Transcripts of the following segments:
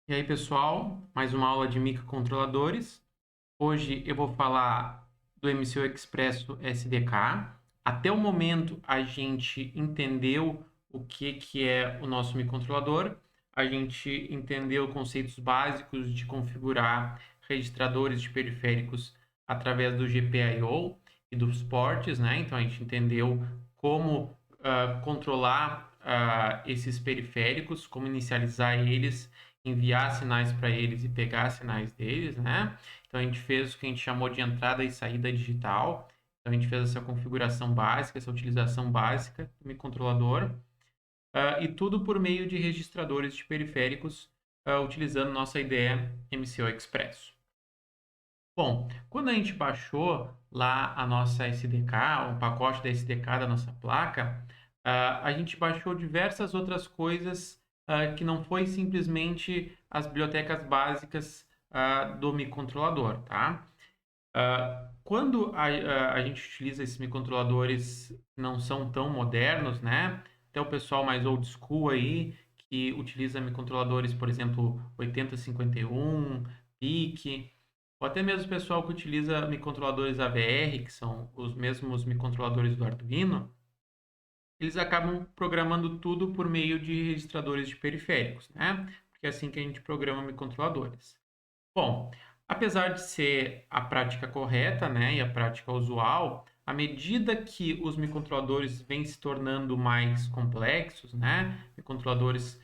E aí, pessoal, mais uma aula de microcontroladores. Hoje eu vou falar do MCU Expresso SDK. Até o momento, a gente entendeu o que é o nosso microcontrolador. A gente entendeu conceitos básicos de configurar registradores de periféricos através do GPIO e dos ports, né? Então, a gente entendeu como controlar esses periféricos, como inicializar eles, enviar sinais para eles e pegar sinais deles, né? Então a gente fez o que a gente chamou de entrada e saída digital. Então a gente fez essa configuração básica, essa utilização básica do microcontrolador, e tudo por meio de registradores de periféricos, utilizando nossa IDE MCO Expresso. Bom, quando a gente baixou lá a nossa SDK, o pacote da SDK da nossa placa, a gente baixou diversas outras coisas que não foi simplesmente as bibliotecas básicas do microcontrolador, tá? Quando a gente utiliza esses microcontroladores que não são tão modernos, né? Até o pessoal mais old school aí, que utiliza microcontroladores, por exemplo, 8051, PIC, ou até mesmo o pessoal que utiliza microcontroladores AVR, que são os mesmos microcontroladores do Arduino, eles acabam programando tudo por meio de registradores de periféricos, né? Porque é assim que a gente programa microcontroladores. Bom, apesar de ser a prática correta, né, e a prática usual, à medida que os microcontroladores vêm se tornando mais complexos, né, microcontroladores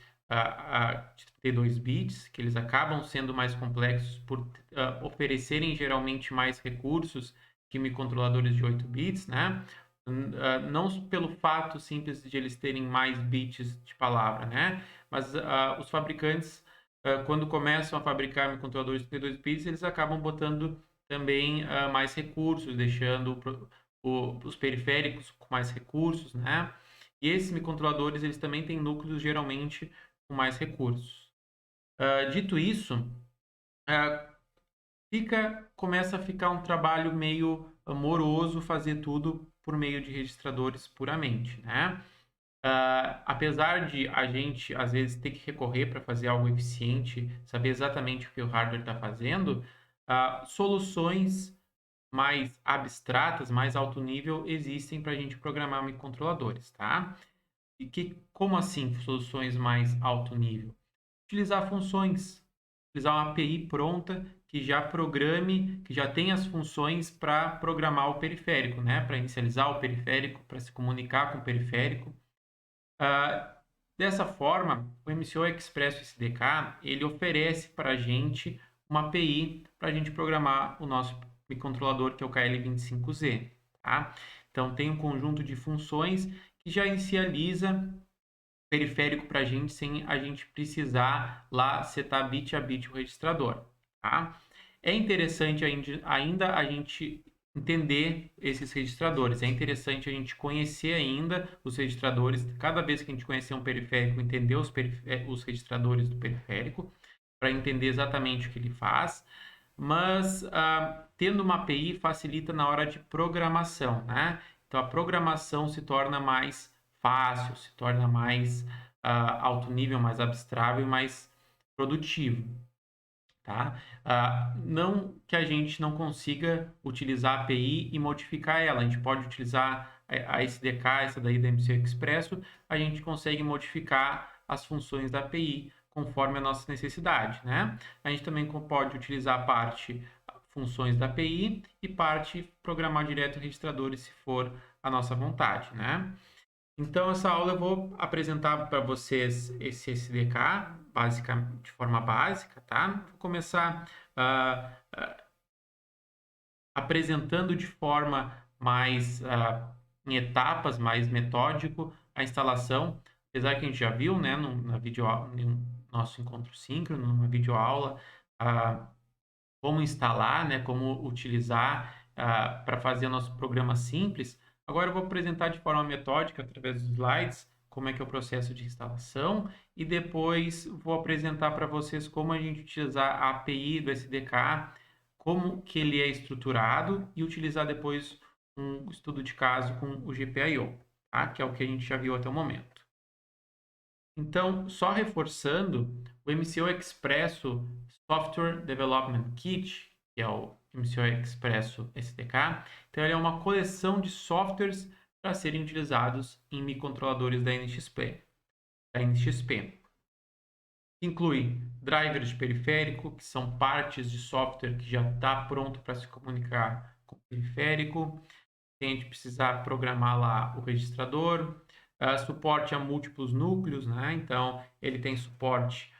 de 32 bits, que eles acabam sendo mais complexos por oferecerem geralmente mais recursos que microcontroladores de 8 bits, né, não pelo fato simples de eles terem mais bits de palavra, né, mas os fabricantes quando começam a fabricar microcontroladores de 32 bits, eles acabam botando também mais recursos, deixando os periféricos com mais recursos, né? E esses microcontroladores, eles também têm núcleos geralmente com mais recursos. Dito isso, uh, começa a ficar um trabalho meio moroso fazer tudo por meio de registradores puramente, né? Apesar de a gente, às vezes, ter que recorrer para fazer algo eficiente, saber exatamente o que o hardware está fazendo, soluções mais abstratas, mais alto nível, existem para a gente programar microcontroladores, tá? Como assim, soluções mais alto nível? Utilizar funções, utilizar uma API pronta que já programe, que já tenha as funções para programar o periférico, né? Para inicializar o periférico, para se comunicar com o periférico. Ah, Dessa forma, o MCO Express SDK ele oferece para a gente uma API para a gente programar o nosso microcontrolador, que é o KL25Z. Tá? Então, tem um conjunto de funções que já inicializa periférico para a gente sem a gente precisar lá setar bit a bit o registrador. Tá? É interessante ainda a gente entender esses registradores. É interessante a gente conhecer ainda os registradores. Cada vez que a gente conhecer um periférico, entender os registradores do periférico, para entender exatamente o que ele faz. Mas tendo uma API facilita na hora de programação, né? Então a programação se torna mais fácil, se torna mais alto nível, mais abstrato e mais produtivo, tá? Não que a gente não consiga utilizar a API e modificar ela, a gente pode utilizar a SDK, essa daí da MCU Expresso, a gente consegue modificar as funções da API conforme a nossa necessidade, né? A gente também pode utilizar parte funções da API e parte programar direto registradores se for a nossa vontade, né? Então, essa aula eu vou apresentar para vocês esse SDK de forma básica, tá? Vou começar apresentando de forma mais em etapas, mais metódico, a instalação. Apesar que a gente já viu, né, no nosso encontro síncrono, numa videoaula, como instalar, né, como utilizar para fazer o nosso programa simples. Agora eu vou apresentar de forma metódica, através dos slides, como é que é o processo de instalação e depois vou apresentar para vocês como a gente utilizar a API do SDK, como que ele é estruturado e utilizar depois um estudo de caso com o GPIO, tá? Que é o que a gente já viu até o momento. Então, só reforçando, o MCO Expresso Software Development Kit, que é o MCO Expresso SDK, então ele é uma coleção de softwares para serem utilizados em microcontroladores da NXP. Inclui drivers de periférico, que são partes de software que já está pronto para se comunicar com o periférico. Se a gente precisar programar lá o registrador, suporte a múltiplos núcleos, né? Então, ele tem suporte,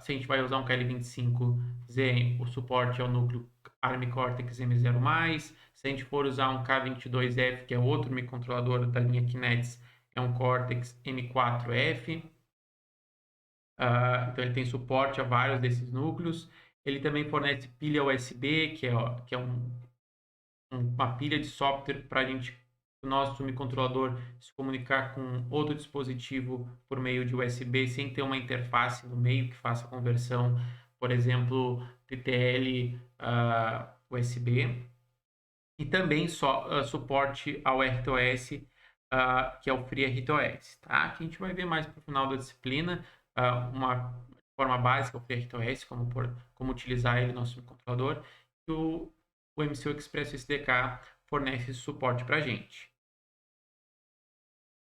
se a gente vai usar um KL25Z, o suporte ao núcleo ARM Cortex M0+. Se a gente for usar um K22F, que é outro microcontrolador da linha Kinetis, é um Cortex M4F. Então, ele tem suporte a vários desses núcleos. Ele também fornece pilha USB, que é uma pilha de software para o nosso microcontrolador se comunicar com outro dispositivo por meio de USB, sem ter uma interface no meio que faça a conversão, por exemplo, TTL USB. E também suporte ao RTOS, que é o FreeRTOS, tá? Que a gente vai ver mais para o final da disciplina, uma forma básica, o FreeRTOS, como utilizar ele no nosso microcontrolador, e o MCU Express SDK fornece esse suporte para a gente.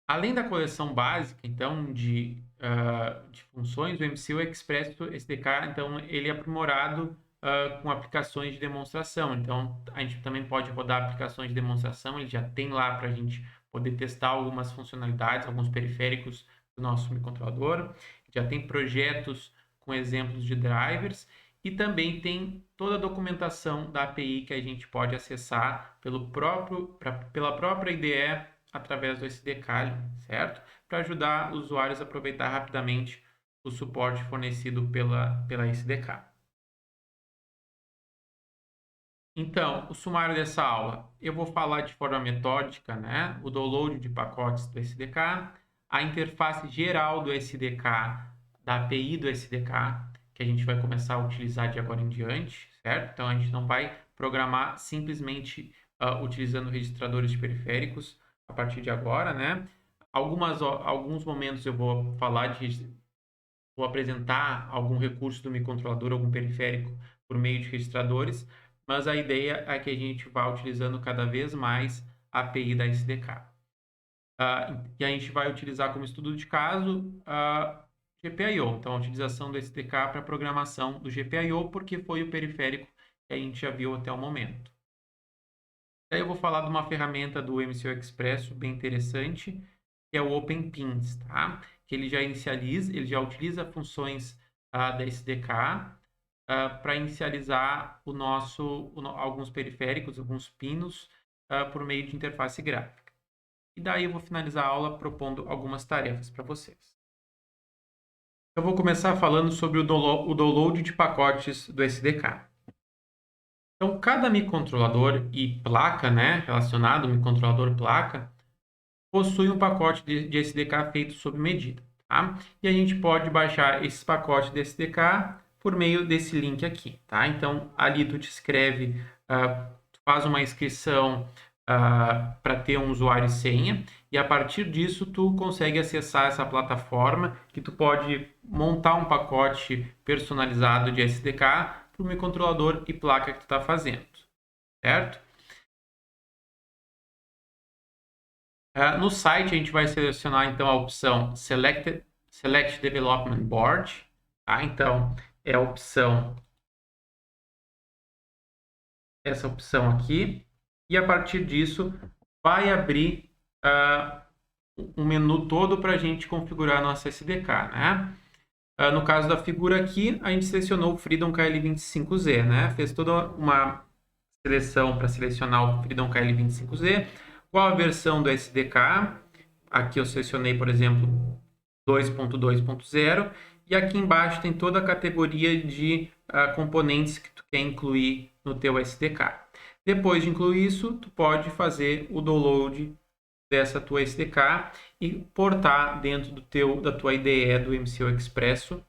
Além da coleção básica, então, de funções, o MCU Express SDK, então, ele é aprimorado com aplicações de demonstração. Então, a gente também pode rodar aplicações de demonstração, ele já tem lá para a gente poder testar algumas funcionalidades, alguns periféricos do nosso microcontrolador. Já tem projetos com exemplos de drivers e também tem toda a documentação da API que a gente pode acessar pela própria IDE através do SDK, certo? Para ajudar os usuários a aproveitar rapidamente o suporte fornecido pela SDK. Então, o sumário dessa aula, eu vou falar de forma metódica, né? O download de pacotes do SDK, a interface geral do SDK, da API do SDK, que a gente vai começar a utilizar de agora em diante, certo? Então, a gente não vai programar simplesmente utilizando registradores de periféricos a partir de agora, né? Alguns momentos eu vou vou apresentar algum recurso do microcontrolador, algum periférico por meio de registradores, mas a ideia é que a gente vá utilizando cada vez mais a API da SDK. E a gente vai utilizar como estudo de caso a GPIO, então a utilização do SDK para a programação do GPIO, porque foi o periférico que a gente já viu até o momento. Daí eu vou falar de uma ferramenta do MCU Express bem interessante, que é o OpenPins, tá? Que ele já utiliza funções da SDK para inicializar alguns periféricos, alguns pinos, por meio de interface gráfica. E daí eu vou finalizar a aula propondo algumas tarefas para vocês. Eu vou começar falando sobre o download de pacotes do SDK. Então, cada microcontrolador e placa, né, relacionado ao microcontrolador placa, possui um pacote de SDK feito sob medida, tá? E a gente pode baixar esses pacotes de SDK por meio desse link aqui, tá? Então, ali tu te inscreve, faz uma inscrição para ter um usuário e senha, e a partir disso tu consegue acessar essa plataforma que tu pode montar um pacote personalizado de SDK para o microcontrolador e placa que tu está fazendo, certo? No site a gente vai selecionar então a opção Select Development Board, tá? Então é a opção, essa opção aqui, e a partir disso vai abrir um menu todo para a gente configurar a nossa SDK, né? No caso da figura aqui, a gente selecionou o Freedom KL25Z, né? Fez toda uma seleção para selecionar o Freedom KL25Z, qual a versão do SDK. Aqui eu selecionei, por exemplo, 2.2.0, e aqui embaixo tem toda a categoria de componentes que tu quer incluir no teu SDK. Depois de incluir isso, tu pode fazer o download dessa tua SDK e portar dentro da tua IDE do MCU Expresso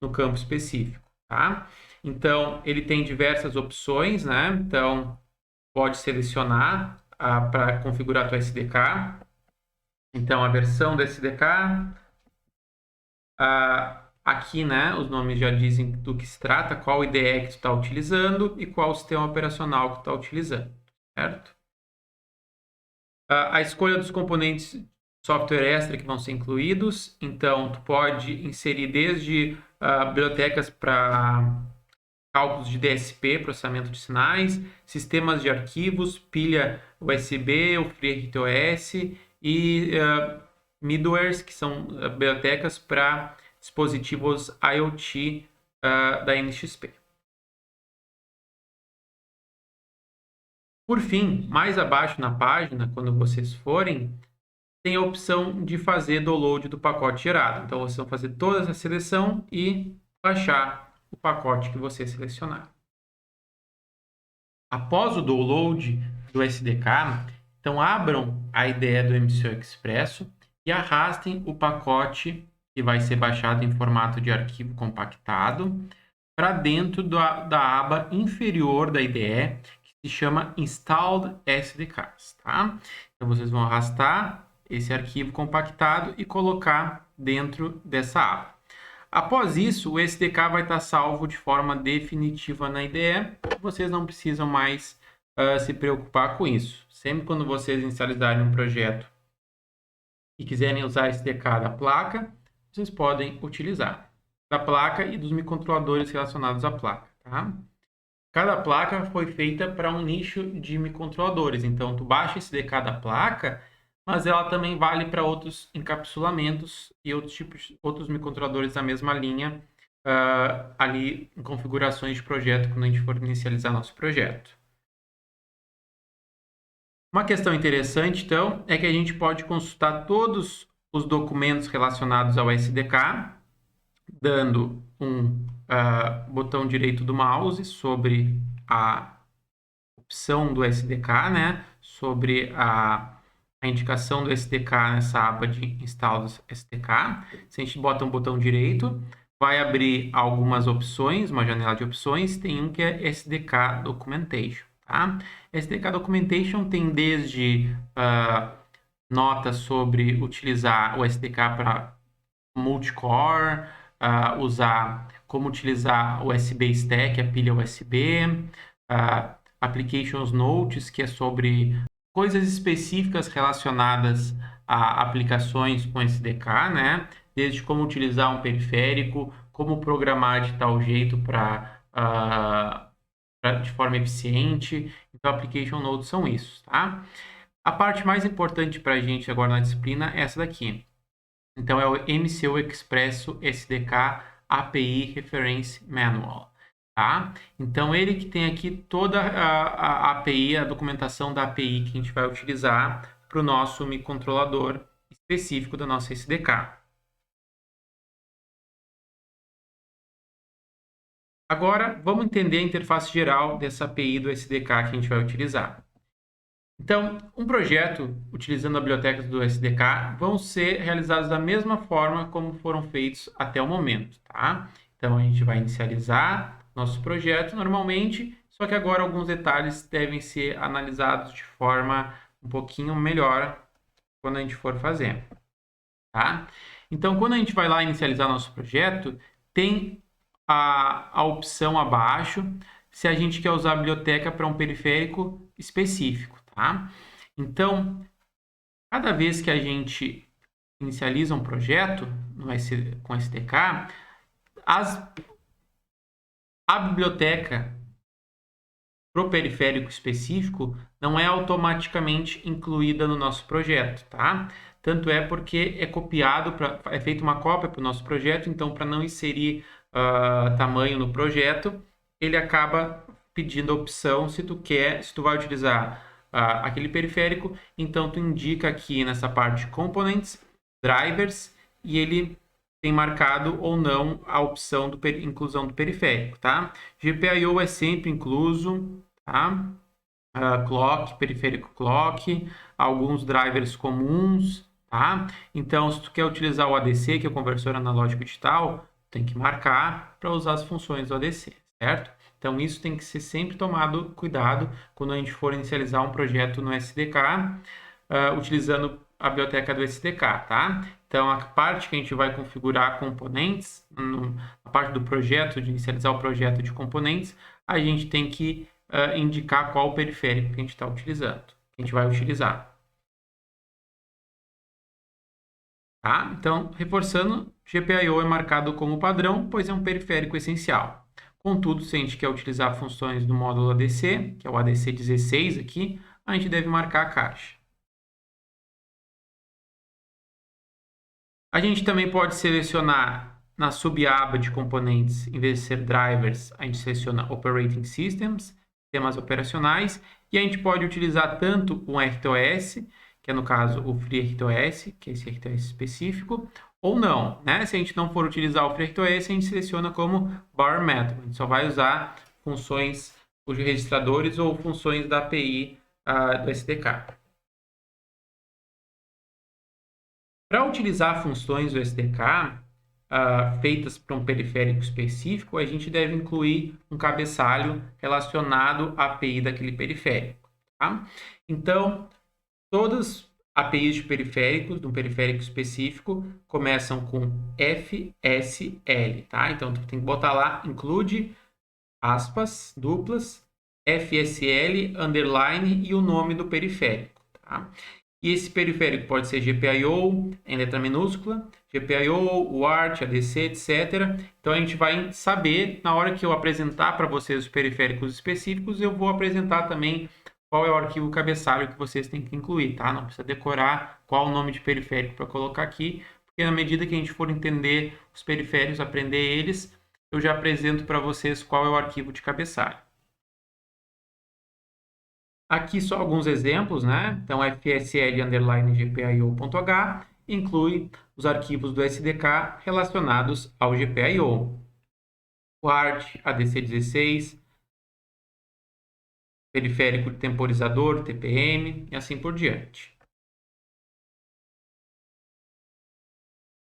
no campo específico, tá? Então, ele tem diversas opções, né? Então, pode selecionar para configurar a tua SDK. Então, a versão do SDK, Aqui, né, os nomes já dizem do que se trata, qual IDE que tu está utilizando e qual sistema operacional que tu está utilizando, certo? A escolha dos componentes de software extra que vão ser incluídos, então tu pode inserir desde bibliotecas para cálculos de DSP, processamento de sinais, sistemas de arquivos, pilha USB, o FreeRTOS e middlewares, que são bibliotecas para dispositivos IoT da NXP. Por fim, mais abaixo na página, quando vocês forem, tem a opção de fazer download do pacote gerado. Então, vocês vão fazer toda essa seleção e baixar o pacote que você selecionar. Após o download do SDK, então abram a IDE do MCU Expresso e arrastem o pacote que vai ser baixado em formato de arquivo compactado para dentro da aba inferior da IDE, que se chama Installed SDKs, tá? Então, vocês vão arrastar esse arquivo compactado e colocar dentro dessa aba. Após isso, o SDK vai estar salvo de forma definitiva na IDE. Vocês não precisam mais se preocupar com isso. Sempre quando vocês inicializarem um projeto e quiserem usar o SDK da placa, vocês podem utilizar da placa e dos microcontroladores relacionados à placa, tá? Cada placa foi feita para um nicho de microcontroladores. Então, tu baixa o SDK da placa, mas ela também vale para outros encapsulamentos e outros microcontroladores da mesma linha ali em configurações de projeto quando a gente for inicializar nosso projeto. Uma questão interessante, então, é que a gente pode consultar todos os documentos relacionados ao SDK, dando um botão direito do mouse sobre a opção do SDK, né? Sobre a indicação do SDK nessa aba de Install do SDK. Se a gente bota um botão direito, vai abrir algumas opções, uma janela de opções. Tem um que é SDK Documentation, tá? SDK Documentation tem desde notas sobre utilizar o SDK para multicore, como utilizar o USB Stack, a pilha USB, Applications Notes, que é sobre coisas específicas relacionadas a aplicações com SDK, né? Desde como utilizar um periférico, como programar de tal jeito de forma eficiente. Então, Application Notes são isso, tá? A parte mais importante para a gente agora na disciplina é essa daqui. Então, é o MCU Expresso SDK API Reference Manual, tá? Então, ele que tem aqui toda a API, a documentação da API que a gente vai utilizar para o nosso microcontrolador específico da nossa SDK. Agora, vamos entender a interface geral dessa API do SDK que a gente vai utilizar. Então, um projeto utilizando a biblioteca do SDK vão ser realizados da mesma forma como foram feitos até o momento, tá? Então, a gente vai inicializar nosso projeto normalmente, só que agora alguns detalhes devem ser analisados de forma um pouquinho melhor quando a gente for fazer, tá? Então, quando a gente vai lá inicializar nosso projeto, tem a opção abaixo se a gente quer usar a biblioteca para um periférico específico, tá? Então, cada vez que a gente inicializa um projeto com SDK, a biblioteca para o periférico específico não é automaticamente incluída no nosso projeto, tá? Tanto é porque é feita uma cópia para o nosso projeto, então para não inserir tamanho no projeto, ele acaba pedindo a opção se tu vai utilizar aquele periférico, então tu indica aqui nessa parte Components, Drivers, e ele tem marcado ou não a opção de inclusão do periférico, tá? GPIO é sempre incluso, tá? Clock, periférico clock, alguns drivers comuns, tá? Então, se tu quer utilizar o ADC, que é o conversor analógico digital, tem que marcar para usar as funções do ADC, certo? Então, isso tem que ser sempre tomado cuidado quando a gente for inicializar um projeto no SDK, utilizando a biblioteca do SDK, tá? Então, a parte que a gente vai configurar componentes, na parte do projeto, de inicializar o projeto de componentes, a gente tem que indicar qual periférico que a gente está utilizando, que a gente vai utilizar. Tá? Então, reforçando, GPIO é marcado como padrão, pois é um periférico essencial. Contudo, se a gente quer utilizar funções do módulo ADC, que é o ADC 16 aqui, a gente deve marcar a caixa. A gente também pode selecionar na subaba de componentes, em vez de ser drivers, a gente seleciona Operating Systems, sistemas operacionais, e a gente pode utilizar tanto um RTOS, que é no caso o FreeRTOS, que é esse RTOS específico, ou não, né? Se a gente não for utilizar o FreeRTOS, a gente seleciona como Bar Metal. A gente só vai usar funções, os registradores ou funções da API do SDK. Para utilizar funções do SDK feitas para um periférico específico, a gente deve incluir um cabeçalho relacionado à API daquele periférico. Tá? Então, todas as APIs de periféricos, de um periférico específico, começam com FSL. Tá? Então, tu tem que botar lá, include, aspas, duplas, FSL, underline e o nome do periférico. Tá? E esse periférico pode ser GPIO em letra minúscula, GPIO, UART, ADC, etc. Então, a gente vai saber, na hora que eu apresentar para vocês os periféricos específicos, eu vou apresentar também qual é o arquivo cabeçalho que vocês têm que incluir, tá? Não precisa decorar qual o nome de periférico para colocar aqui, porque na medida que a gente for entender os periféricos, aprender eles, eu já apresento para vocês qual é o arquivo de cabeçalho. Aqui só alguns exemplos, né? Então, fsl_gpio.h inclui os arquivos do SDK relacionados ao GPIO. O ART, ADC16, periférico de temporizador, TPM, e assim por diante.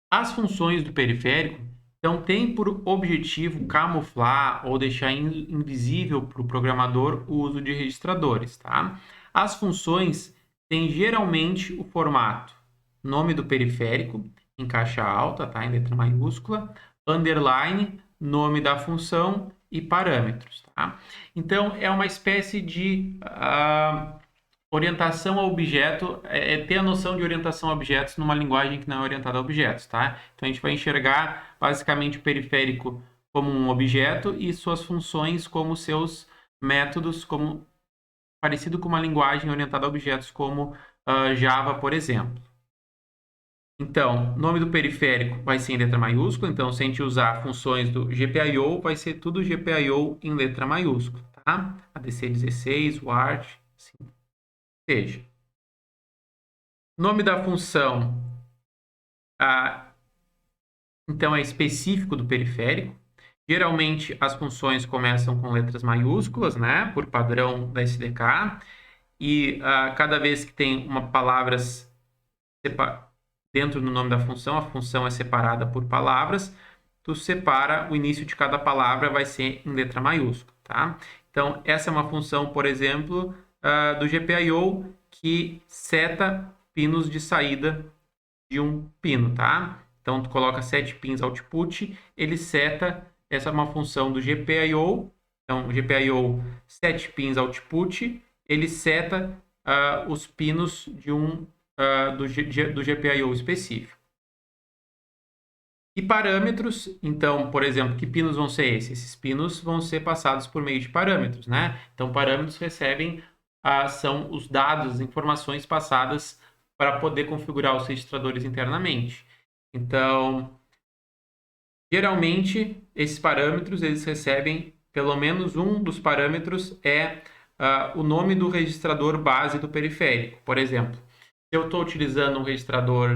As funções do periférico então têm por objetivo camuflar ou deixar invisível para o programador o uso de registradores, tá? As funções têm geralmente o formato nome do periférico em caixa alta, tá? Em letra maiúscula, underline, nome da função e parâmetros, tá? Então é uma espécie de orientação a objeto é ter a noção de orientação a objetos numa linguagem que não é orientada a objetos, tá? Então a gente vai enxergar basicamente o periférico como um objeto e suas funções como seus métodos, como parecido com uma linguagem orientada a objetos como Java, por exemplo. Então, nome do periférico vai ser em letra maiúscula, então se a gente usar funções do GPIO, vai ser tudo GPIO em letra maiúscula, tá? ADC16, UART, assim seja. Nome da função, então, é específico do periférico. Geralmente, as funções começam com letras maiúsculas, né? Por padrão da SDK. E cada vez que tem uma palavra dentro do nome da função, a função é separada por palavras, tu separa o início de cada palavra, vai ser em letra maiúscula, tá? Então, essa é uma função, por exemplo, do GPIO, que seta pinos de saída de um pino, tá? Então, tu coloca 7 pins output, ele seta, essa é uma função do GPIO, então, GPIO 7 pins output, ele seta os pinos de do GPIO específico. E parâmetros, então, por exemplo, que pinos vão ser esses? Esses pinos vão ser passados por meio de parâmetros, né? Então, parâmetros recebem são os dados, as informações passadas para poder configurar os registradores internamente. Então, geralmente, esses parâmetros, eles recebem, pelo menos um dos parâmetros é o nome do registrador base do periférico. Por exemplo, se eu estou utilizando um registrador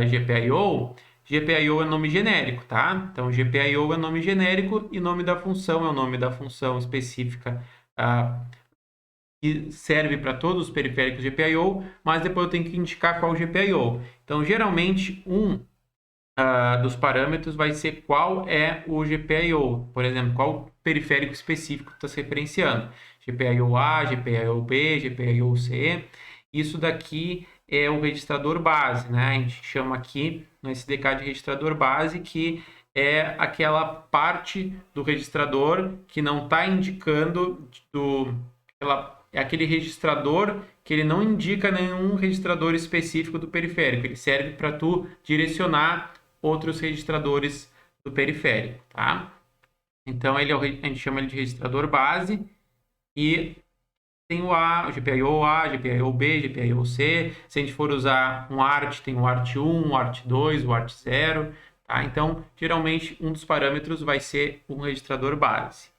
GPIO, GPIO é nome genérico, tá? Então, GPIO é nome genérico e nome da função é o nome da função específica que serve para todos os periféricos GPIO, mas depois eu tenho que indicar qual GPIO. Então, geralmente, dos parâmetros vai ser qual é o GPIO. Por exemplo, qual periférico específico está se referenciando. GPIO A, GPIO B, GPIO C. Isso daqui é o registrador base, né? A gente chama aqui no SDK de registrador base, que é aquela parte do registrador que não está indicando é aquele registrador que ele não indica nenhum registrador específico do periférico. Ele serve para tu direcionar outros registradores do periférico, tá? Então, a gente chama ele de registrador base e tem o A, o GPIO-A, GPIO-B, GPIO-C. Se a gente for usar um ART, tem o ART1, o ART2, o ART0, tá? Então, geralmente, um dos parâmetros vai ser um registrador base.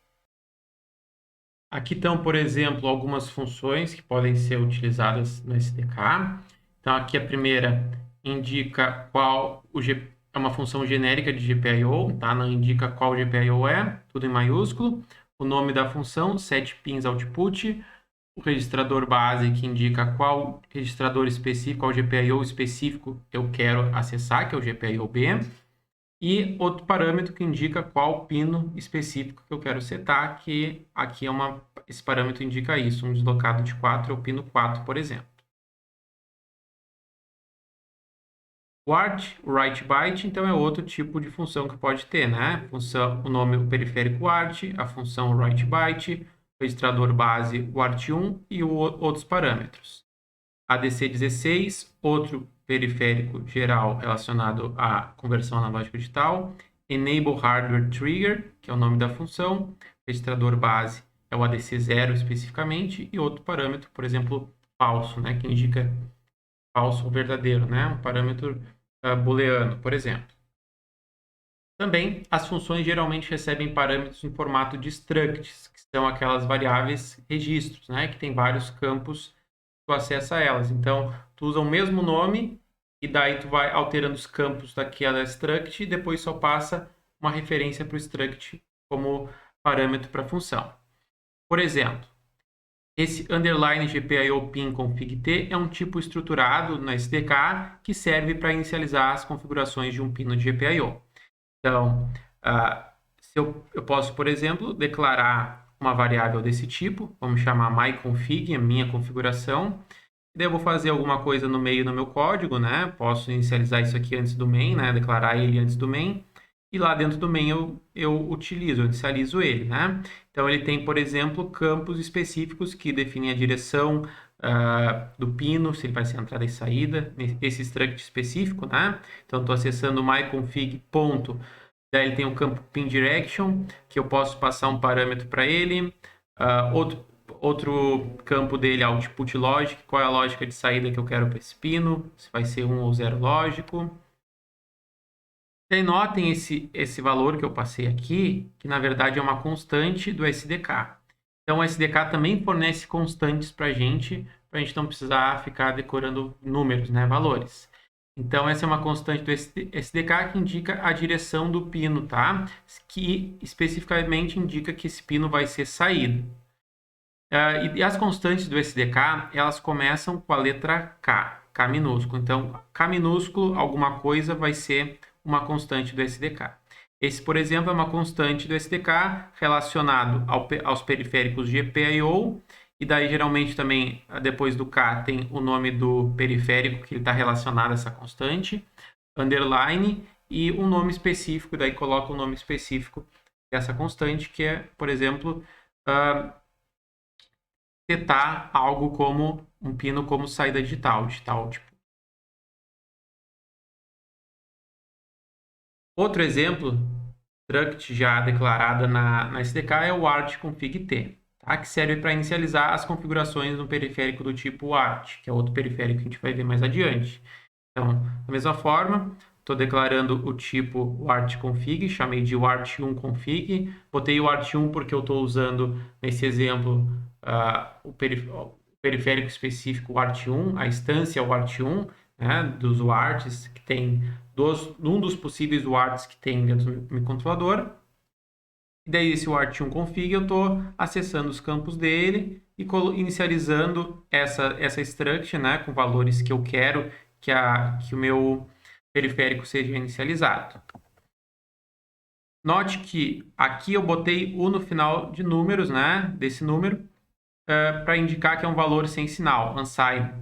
Aqui estão, por exemplo, algumas funções que podem ser utilizadas no SDK. Então, aqui a primeira indica é uma função genérica de GPIO, tá? Não indica qual GPIO é, tudo em maiúsculo. O nome da função, set pins output. O registrador base, que indica qual registrador específico, qual GPIO específico eu quero acessar, que é o GPIO-B. E outro parâmetro que indica qual pino específico que eu quero setar, que aqui esse parâmetro indica isso, um deslocado de 4 é o pino 4, por exemplo. O ART, o write byte, então é outro tipo de função que pode ter, né? O nome o periférico ART, a função write byte, o registrador base, o ART1 e outros parâmetros. ADC16, outro periférico geral relacionado à conversão analógica digital. Enable Hardware Trigger, que é o nome da função. Registrador base é o ADC0 especificamente. E outro parâmetro, por exemplo, falso, né, que indica falso ou verdadeiro, né, um parâmetro booleano, por exemplo. Também, as funções geralmente recebem parâmetros em formato de structs, que são aquelas variáveis registros, né, que tem vários campos tu acessa elas. Então, tu usa o mesmo nome e daí tu vai alterando os campos daquela struct e depois só passa uma referência para o struct como parâmetro para a função. Por exemplo, esse underline GPIO pin config t é um tipo estruturado na SDK que serve para inicializar as configurações de um pino de GPIO. Então, eu posso, por exemplo, declarar uma variável desse tipo, vamos chamar myConfig, a minha configuração. Daí eu vou fazer alguma coisa no meio do meu código, né? Posso inicializar isso aqui antes do main, né? Declarar ele antes do main. E lá dentro do main eu inicializo ele, né? Então ele tem, por exemplo, campos específicos que definem a direção do pino, se ele vai ser entrada e saída, esse struct específico, né? Então estou acessando o myconfig. Daí ele tem o campo pin direction, que eu posso passar um parâmetro para ele. Outro campo dele é output logic, qual é a lógica de saída que eu quero para esse pino, se vai ser 1 ou 0 lógico. E aí notem esse valor que eu passei aqui, que na verdade é uma constante do SDK. Então o SDK também fornece constantes para a gente não precisar ficar decorando números, né, valores. Então, essa é uma constante do SDK que indica a direção do pino, tá? Que especificamente indica que esse pino vai ser saído. E as constantes do SDK, elas começam com a letra K, K minúsculo. Então, K minúsculo, alguma coisa vai ser uma constante do SDK. Esse, por exemplo, é uma constante do SDK relacionado aos periféricos GPIO. E daí, geralmente, também, depois do K, tem o nome do periférico que está relacionado a essa constante, underline, e um nome específico, daí coloca o nome específico dessa constante, que é, por exemplo, setar algo como um pino como saída digital tipo. Outro exemplo, struct já declarada na SDK é o ART config t, tá? Que serve para inicializar as configurações no periférico do tipo ART, que é outro periférico que a gente vai ver mais adiante. Então, da mesma forma, estou declarando o tipo ART config, chamei de ART1 config, botei o ART1 porque eu estou usando, nesse exemplo, o periférico específico, o ART1, a instância o ART1, né, dos UARTs, que tem um dos possíveis UARTs que tem dentro do meu controlador. E daí, esse ART1 config, eu estou acessando os campos dele e inicializando essa struct, né, com valores que eu quero que o meu periférico seja inicializado. Note que aqui eu botei o no final de números, né, desse número, para indicar que é um valor sem sinal, unsigned.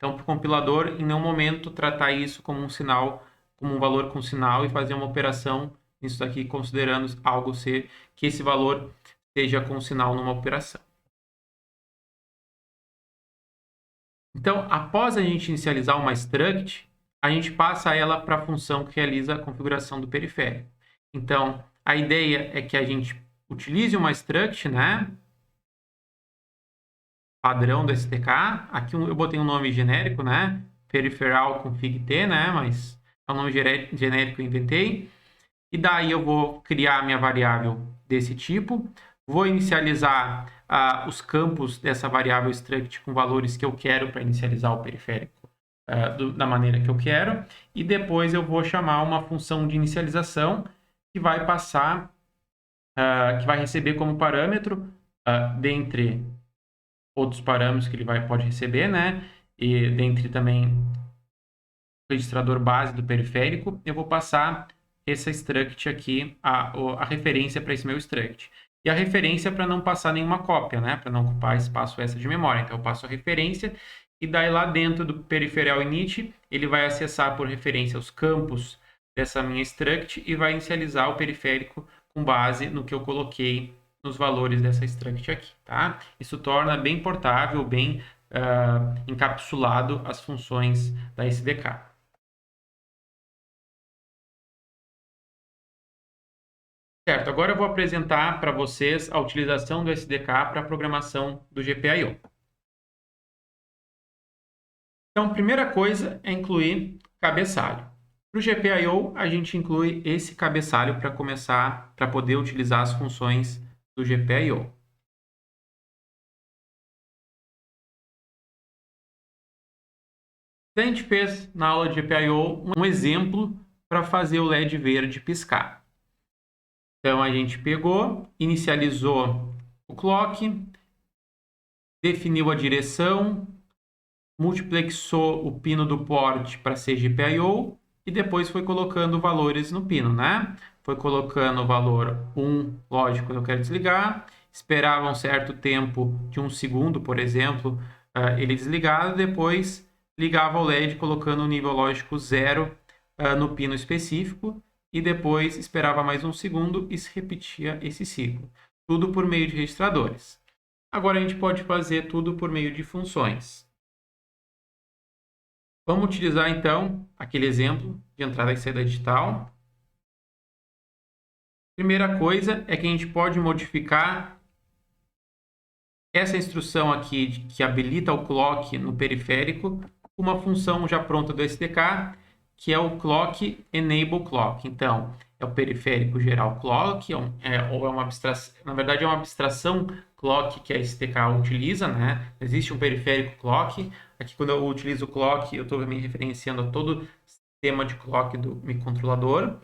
Então, para o compilador, em nenhum momento tratar isso como um sinal, como um valor com sinal e fazer uma operação nisso daqui, considerando algo ser que esse valor seja com sinal numa operação. Então, após a gente inicializar uma struct, a gente passa ela para a função que realiza a configuração do periférico. Então, a ideia é que a gente utilize uma struct, né? Padrão do SDK. Aqui eu botei um nome genérico, né? Peripheral config t, né? Mas é um nome genérico que eu inventei. E daí eu vou criar a minha variável desse tipo. Vou inicializar os campos dessa variável struct com valores que eu quero para inicializar o periférico da maneira que eu quero. E depois eu vou chamar uma função de inicialização que vai passar, que vai receber como parâmetro, dentre outros parâmetros que ele pode receber, né? E dentre também o registrador base do periférico, eu vou passar essa struct aqui, a referência para esse meu struct. E a referência para não passar nenhuma cópia, né? Para não ocupar espaço extra de memória. Então, eu passo a referência e daí lá dentro do peripheral init, ele vai acessar por referência os campos dessa minha struct e vai inicializar o periférico com base no que eu coloquei nos valores dessa struct aqui, tá? Isso torna bem portável, bem encapsulado as funções da SDK. Certo, agora eu vou apresentar para vocês a utilização do SDK para a programação do GPIO. Então, a primeira coisa é incluir cabeçalho. Para o GPIO, a gente inclui esse cabeçalho para começar, para poder utilizar as funções do GPIO. A gente fez na aula de GPIO um exemplo para fazer o LED verde piscar. Então, a gente pegou, inicializou o clock, definiu a direção, multiplexou o pino do port para ser GPIO e depois foi colocando valores no pino, né? Foi colocando o valor 1, lógico, eu quero desligar, esperava um certo tempo de 1 segundo, por exemplo, ele desligado, depois ligava o LED colocando o nível lógico 0 no pino específico e depois esperava mais 1 segundo e se repetia esse ciclo. Tudo por meio de registradores. Agora a gente pode fazer tudo por meio de funções. Vamos utilizar, então, aquele exemplo de entrada e saída digital. Primeira coisa é que a gente pode modificar essa instrução aqui que habilita o clock no periférico com uma função já pronta do SDK, que é o clock enable clock. Então, é o periférico geral clock, ou é uma abstração, na verdade é uma abstração clock que a SDK utiliza, né? Existe um periférico clock. Aqui, quando eu utilizo o clock, eu estou me referenciando a todo o sistema de clock do microcontrolador.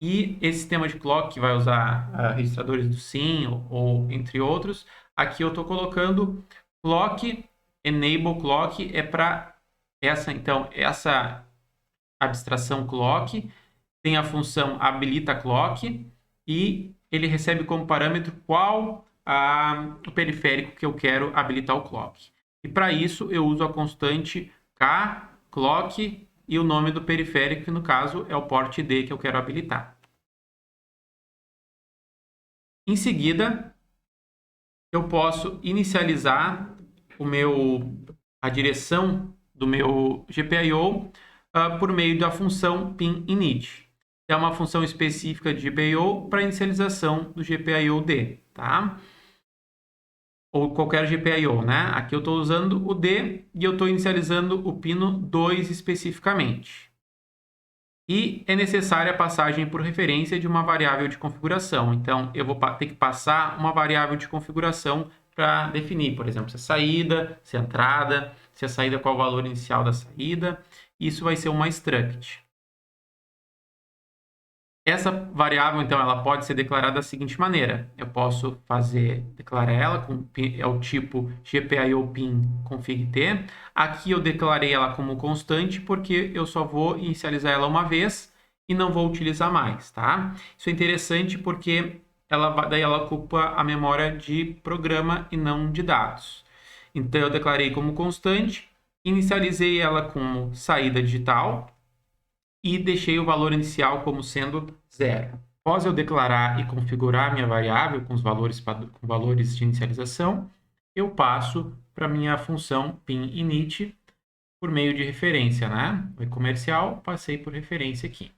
E esse sistema de clock, que vai usar registradores do SIM ou entre outros, aqui eu estou colocando clock, enable clock, é para essa abstração clock, tem a função habilita clock e ele recebe como parâmetro qual o periférico que eu quero habilitar o clock. E para isso eu uso a constante k clock e o nome do periférico, que no caso é o port D que eu quero habilitar. Em seguida, eu posso inicializar a direção do meu GPIO por meio da função pin_init. É uma função específica de GPIO para inicialização do GPIO-D, tá? Ou qualquer GPIO, né? Aqui eu estou usando o D e eu estou inicializando o pino 2 especificamente. E é necessária a passagem por referência de uma variável de configuração. Então, eu vou ter que passar uma variável de configuração para definir, por exemplo, se é saída, se é entrada, se a saída qual o valor inicial da saída. Isso vai ser uma struct. Essa variável, então, ela pode ser declarada da seguinte maneira. Eu posso declarar ela com o tipo GPIO pin config t. Aqui eu declarei ela como constante porque eu só vou inicializar ela uma vez e não vou utilizar mais, tá? Isso é interessante porque daí ela ocupa a memória de programa e não de dados. Então, eu declarei como constante Inicializei ela como saída digital e deixei o valor inicial como sendo 0. Após eu declarar e configurar minha variável com os valores de inicialização, eu passo para minha função PIN_init por meio de referência, né? O comercial, passei por referência aqui.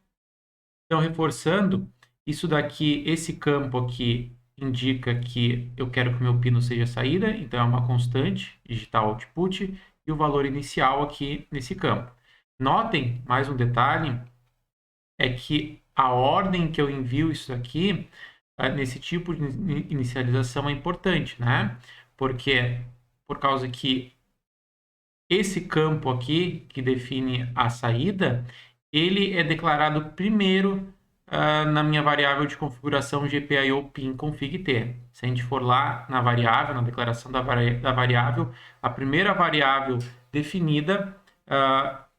Então, reforçando, isso daqui, esse campo aqui indica que eu quero que o meu pino seja saída, então é uma constante, digital output, e o valor inicial aqui nesse campo. Notem, mais um detalhe, é que a ordem que eu envio isso aqui, nesse tipo de inicialização é importante, né? Porque, por causa que esse campo aqui, que define a saída, ele é declarado primeiro na minha variável de configuração GPIO PIN config_t. Se a gente for lá na variável, na declaração da variável, a primeira variável definida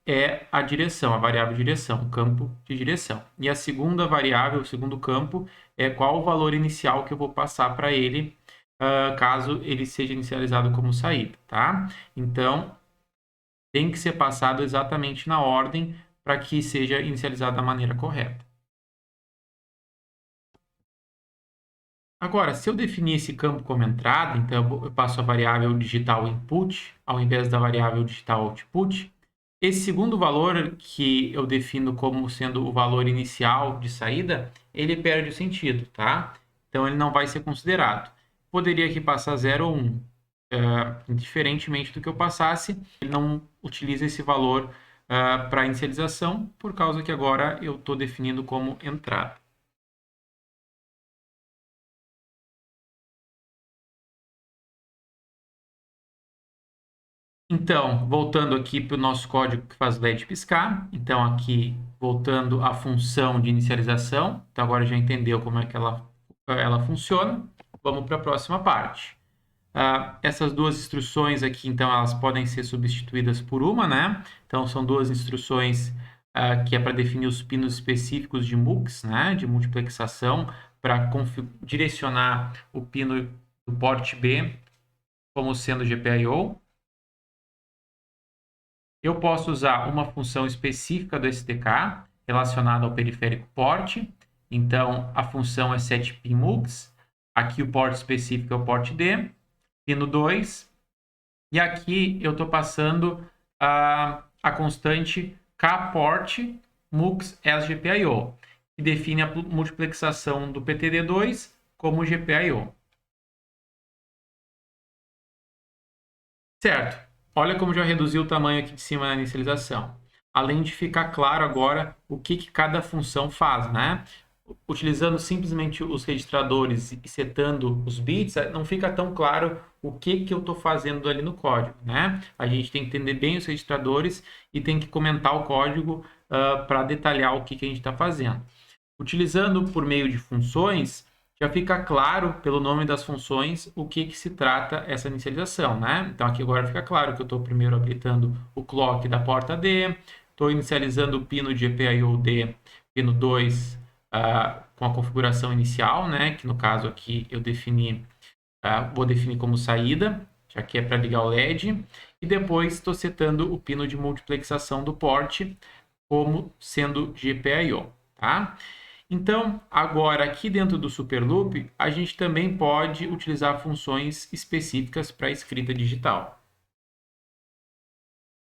é a direção, a variável direção, o campo de direção. E a segunda variável, o segundo campo, é qual o valor inicial que eu vou passar para ele, caso ele seja inicializado como saída, tá? Então, tem que ser passado exatamente na ordem para que seja inicializado da maneira correta. Agora, se eu definir esse campo como entrada, então eu passo a variável digital input ao invés da variável digital output. Esse segundo valor que eu defino como sendo o valor inicial de saída, ele perde o sentido, tá? Então, ele não vai ser considerado. Poderia aqui passar 0 ou 1. Indiferentemente do que eu passasse, ele não utiliza esse valor para inicialização, por causa que agora eu estou definindo como entrada. Então, voltando aqui para o nosso código que faz LED piscar. Então, aqui, voltando à função de inicialização. Então, agora já entendeu como é que ela funciona. Vamos para a próxima parte. Essas duas instruções aqui, então, elas podem ser substituídas por uma, né? Então, são duas instruções que é para definir os pinos específicos de MUX, né? De multiplexação, para direcionar o pino do porte B como sendo GPIO. Eu posso usar uma função específica do SDK relacionada ao periférico porte. Então, a função é setPinMux. Aqui o porte específico é o porte D. Pino 2. E aqui eu estou passando a constante kport mux as GPIO, que define a multiplexação do PTD2 como GPIO. Certo. Olha como já reduziu o tamanho aqui de cima na inicialização. Além de ficar claro agora o que cada função faz, né? Utilizando simplesmente os registradores e setando os bits, não fica tão claro o que eu estou fazendo ali no código, né? A gente tem que entender bem os registradores e tem que comentar o código para detalhar o que a gente está fazendo. Utilizando por meio de funções, já fica claro pelo nome das funções o que se trata essa inicialização, né? Então aqui agora fica claro que eu estou primeiro habilitando o clock da porta D, estou inicializando o pino de GPIO D, pino 2, com a configuração inicial, né? Que no caso aqui eu defini, vou definir como saída, já que é para ligar o LED, e depois estou setando o pino de multiplexação do porte como sendo GPIO, tá? Então, agora aqui dentro do Superloop, a gente também pode utilizar funções específicas para a escrita digital.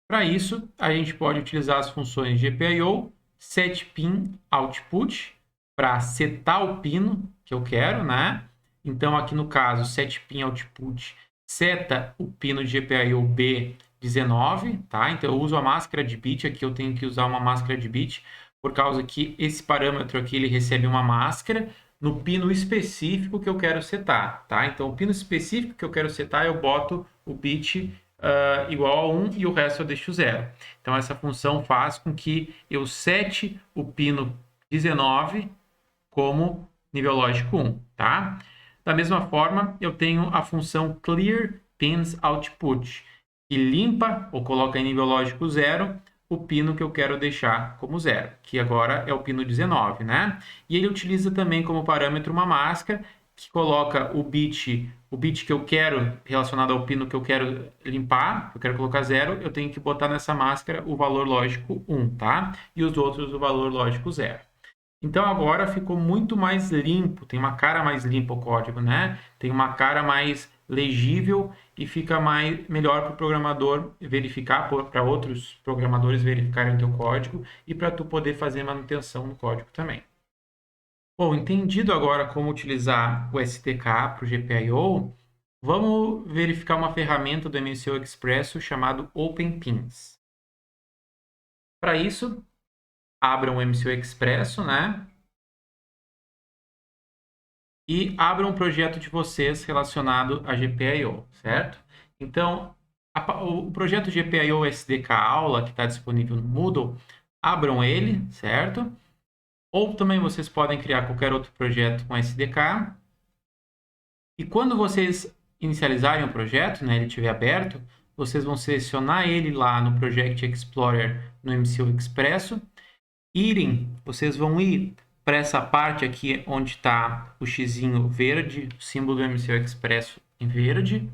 Para isso, a gente pode utilizar as funções GPIO, setPinOutput, para setar o pino que eu quero, né? Então, aqui no caso, setPinOutput seta o pino de GPIO B19, tá? Então, eu uso a máscara de bit, aqui eu tenho que usar uma máscara de bit, por causa que esse parâmetro aqui ele recebe uma máscara no pino específico que eu quero setar, tá? Então, o pino específico que eu quero setar, eu boto o bit igual a 1 e o resto eu deixo 0. Então, essa função faz com que eu sete o pino 19 como nível lógico 1, tá? Da mesma forma, eu tenho a função clearPinsOutput, que limpa ou coloca em nível lógico 0 o pino que eu quero deixar como 0, que agora é o pino 19, né? E ele utiliza também como parâmetro uma máscara que coloca o bit que eu quero relacionado ao pino que eu quero limpar, eu quero colocar 0, eu tenho que botar nessa máscara o valor lógico 1, tá? E os outros o valor lógico 0. Então agora ficou muito mais limpo, tem uma cara mais limpa o código, né? Tem uma cara mais legível e fica melhor para o programador verificar, para outros programadores verificarem o teu código e para tu poder fazer manutenção no código também. Bom, entendido agora como utilizar o SDK para o GPIO, vamos verificar uma ferramenta do MCO Expresso chamado OpenPins. Para isso, abram o MCO Expresso, né? E abram um projeto de vocês relacionado a GPIO, certo? Então, o projeto GPIO SDK Aula, que está disponível no Moodle, abram ele, certo? Ou também vocês podem criar qualquer outro projeto com SDK. E quando vocês inicializarem o projeto, né, ele estiver aberto, vocês vão selecionar ele lá no Project Explorer no MCO Expresso. Vocês vão ir para essa parte aqui onde está o xizinho verde, o símbolo do MCO Expresso em verde.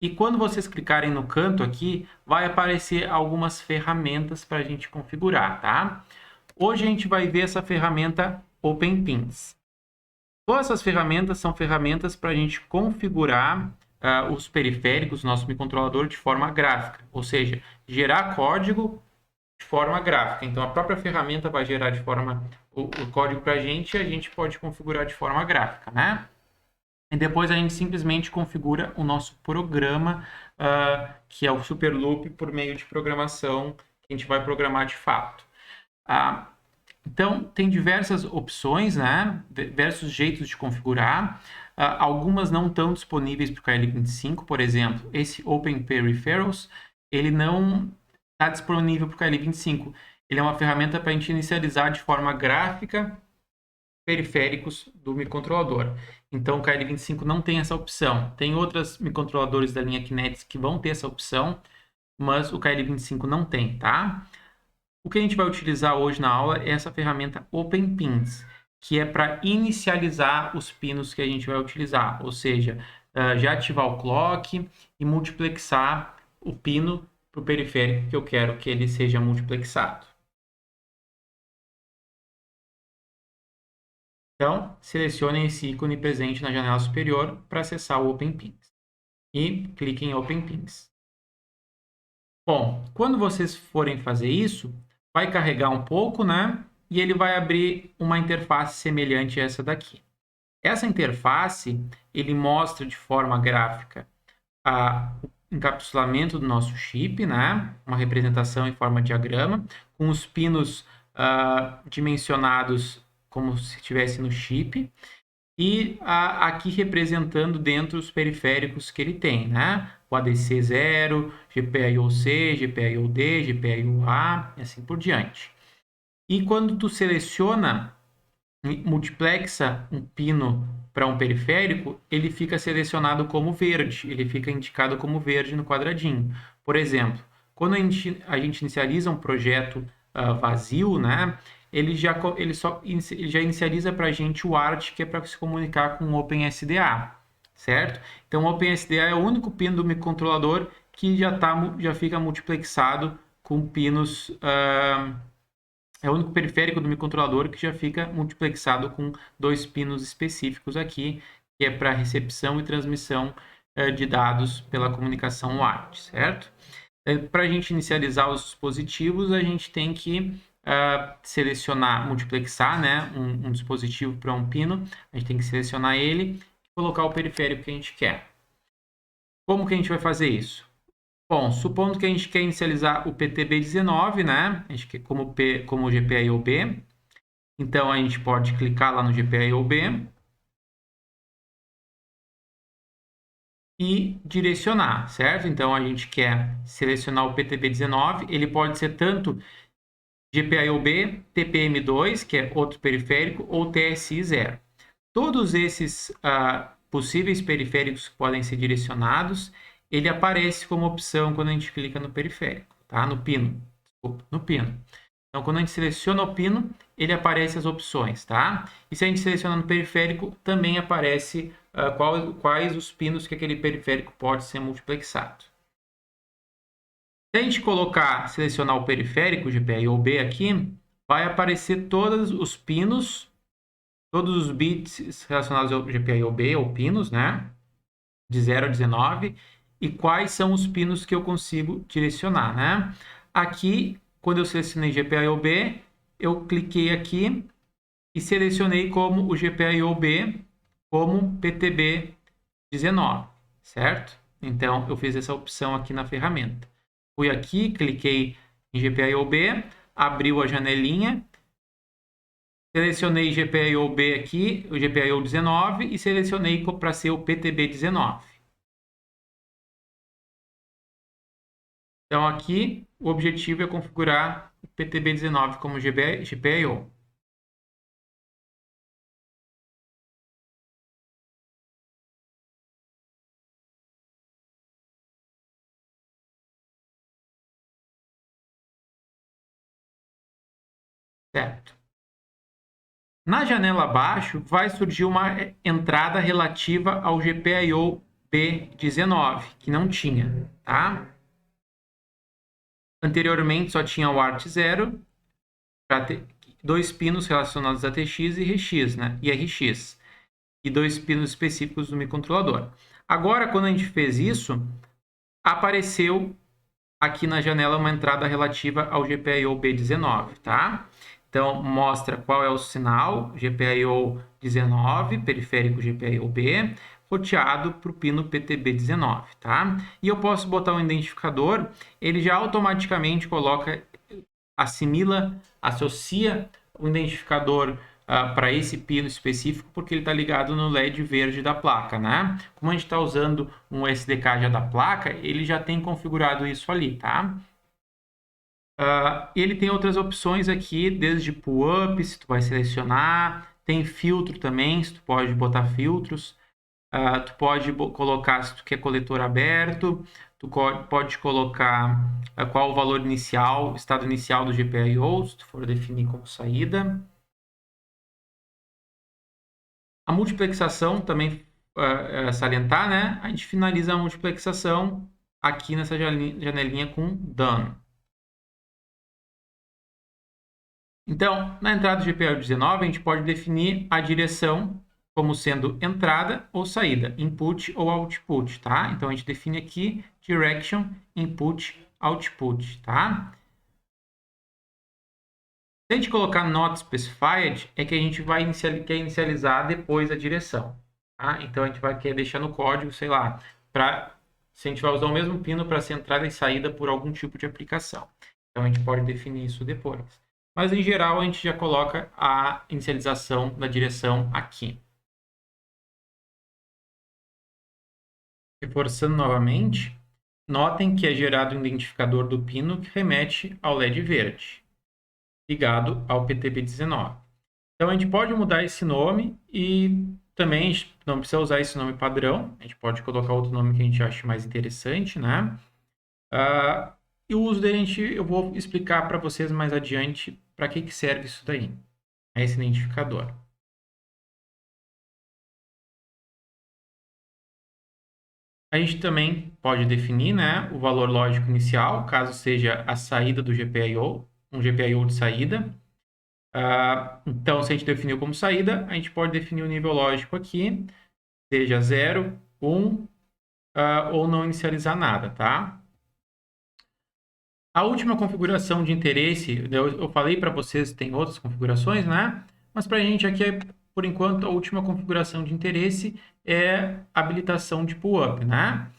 E quando vocês clicarem no canto aqui, vai aparecer algumas ferramentas para a gente configurar, tá? Hoje a gente vai ver essa ferramenta OpenPins. Todas essas ferramentas são ferramentas para a gente configurar os periféricos do nosso microcontrolador de forma gráfica, ou seja, gerar código de forma gráfica. Então, a própria ferramenta vai gerar o código para a gente e a gente pode configurar de forma gráfica, né? E depois a gente simplesmente configura o nosso programa, que é o Superloop, por meio de programação que a gente vai programar de fato. Então, tem diversas opções, né? Diversos jeitos de configurar. Algumas não estão disponíveis para o KL25, por exemplo, esse Open Peripherals, ele não está disponível para o KL25. Ele é uma ferramenta para a gente inicializar de forma gráfica periféricos do microcontrolador. Então, o KL25 não tem essa opção. Tem outros microcontroladores da linha Kinetics que vão ter essa opção, mas o KL25 não tem, tá? O que a gente vai utilizar hoje na aula é essa ferramenta OpenPins, que é para inicializar os pinos que a gente vai utilizar, ou seja, já ativar o clock e multiplexar o pino para o periférico que eu quero que ele seja multiplexado. Então, selecionem esse ícone presente na janela superior para acessar o OpenPins e cliquem em OpenPins. Bom, quando vocês forem fazer isso, vai carregar um pouco, né? E ele vai abrir uma interface semelhante a essa daqui. Essa interface, ele mostra de forma gráfica o encapsulamento do nosso chip, né? Uma representação em forma de diagrama, com os pinos dimensionados como se estivesse no chip. E aqui representando dentro os periféricos que ele tem, né? O ADC0, GPIO-C, GPIO-D, GPIO-A e assim por diante. E quando tu seleciona, multiplexa um pino para um periférico, ele fica selecionado como verde, ele fica indicado como verde no quadradinho. Por exemplo, quando a gente inicializa um projeto vazio, né? Ele já inicializa para a gente o ART, que é para se comunicar com o OpenSDA, certo? Então, o OpenSDA é o único pino do microcontrolador que já fica multiplexado com pinos... é o único periférico do microcontrolador que já fica multiplexado com 2 pinos específicos aqui, que é para recepção e transmissão de dados pela comunicação ART, certo? Para a gente inicializar os dispositivos, a gente tem que selecionar, multiplexar, né, um dispositivo para um pino, a gente tem que selecionar ele e colocar o periférico que a gente quer. Como que a gente vai fazer isso? Bom, supondo que a gente quer inicializar o PTB19, né, a gente quer como GPIO-B, então a gente pode clicar lá no GPIO-B e direcionar, certo? Então a gente quer selecionar o PTB19, ele pode ser tanto GPIO-B, TPM2, que é outro periférico, ou TSI0. Todos esses possíveis periféricos que podem ser direcionados, ele aparece como opção quando a gente clica no periférico, tá? No pino. Desculpa, no pino. Então, quando a gente seleciona o pino, ele aparece as opções, tá? E se a gente seleciona no periférico, também aparece quais os pinos que aquele periférico pode ser multiplexado. Se a gente selecionar o periférico, GPI ou B aqui, vai aparecer todos os pinos, todos os bits relacionados ao GPI ou B, ou pinos, né? De 0 a 19, e quais são os pinos que eu consigo direcionar, né? Aqui, quando eu selecionei GPIO-B, eu cliquei aqui e selecionei como o GPIO-B como PTB19, certo? Então, eu fiz essa opção aqui na ferramenta. Fui aqui, cliquei em GPIO-B, abriu a janelinha, selecionei GPIO-B aqui, o GPIO19, e selecionei para ser o PTB19. Então, aqui, o objetivo é configurar o PTB19 como GPIO. Certo. Na janela abaixo, vai surgir uma entrada relativa ao GPIO B19, que não tinha, tá? Anteriormente, só tinha o ART0, para ter 2 pinos relacionados a TX e RX, né? E RX. E 2 pinos específicos do microcontrolador. Agora, quando a gente fez isso, apareceu aqui na janela uma entrada relativa ao GPIO B19, tá? Então, mostra qual é o sinal GPIO 19, periférico GPIO B, roteado para o pino PTB19, tá? E eu posso botar um identificador, ele já automaticamente associa o identificador para esse pino específico, porque ele está ligado no LED verde da placa, né? Como a gente está usando um SDK já da placa, ele já tem configurado isso ali, tá? Ele tem outras opções aqui, desde pull-up, se tu vai selecionar, tem filtro também, se tu pode botar filtros, tu pode colocar se tu quer coletor aberto, tu pode colocar qual o valor inicial, estado inicial do GPIO, se tu for definir como saída. A multiplexação também salientar, né? A gente finaliza a multiplexação aqui nessa janelinha com Done. Então, na entrada do GPIO19, a gente pode definir a direção como sendo entrada ou saída, input ou output, tá? Então, a gente define aqui direction, input, output, tá? Se a gente colocar not specified, é que a gente quer inicializar depois a direção, tá? Então, a gente vai querer deixar no código, sei lá, se a gente vai usar o mesmo pino para ser entrada e saída por algum tipo de aplicação. Então, a gente pode definir isso depois. Mas, em geral, a gente já coloca a inicialização da direção aqui. Reforçando novamente, notem que é gerado um identificador do pino que remete ao LED verde, ligado ao PTB19. Então, a gente pode mudar esse nome e também não precisa usar esse nome padrão. A gente pode colocar outro nome que a gente ache mais interessante, né? E o uso dele eu vou explicar para vocês mais adiante para que serve isso daí, esse identificador. A gente também pode definir, né, o valor lógico inicial, caso seja a saída do GPIO, um GPIO de saída. Então, se a gente definiu como saída, a gente pode definir o nível lógico aqui, seja 0, 1, ou não inicializar nada, tá? A última configuração de interesse, eu falei para vocês tem outras configurações, né? Mas para a gente aqui, por enquanto, a última configuração de interesse é habilitação de pull-up, né?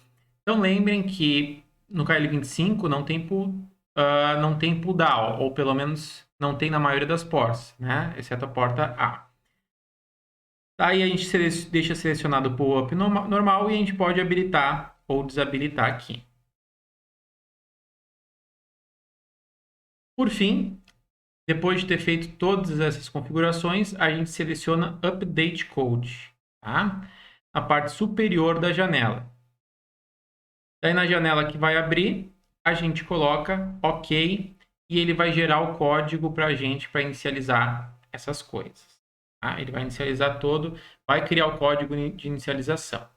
Então lembrem que no KL25 não tem pull down, ou pelo menos não tem na maioria das portas, né? Exceto a porta A. Aí a gente deixa selecionado o pull-up normal e a gente pode habilitar ou desabilitar aqui. Por fim, depois de ter feito todas essas configurações, a gente seleciona Update Code, tá? Na parte superior da janela. Daí na janela que vai abrir, a gente coloca OK e ele vai gerar o código para a gente para inicializar essas coisas. Tá? Ele vai inicializar todo, vai criar o código de inicialização.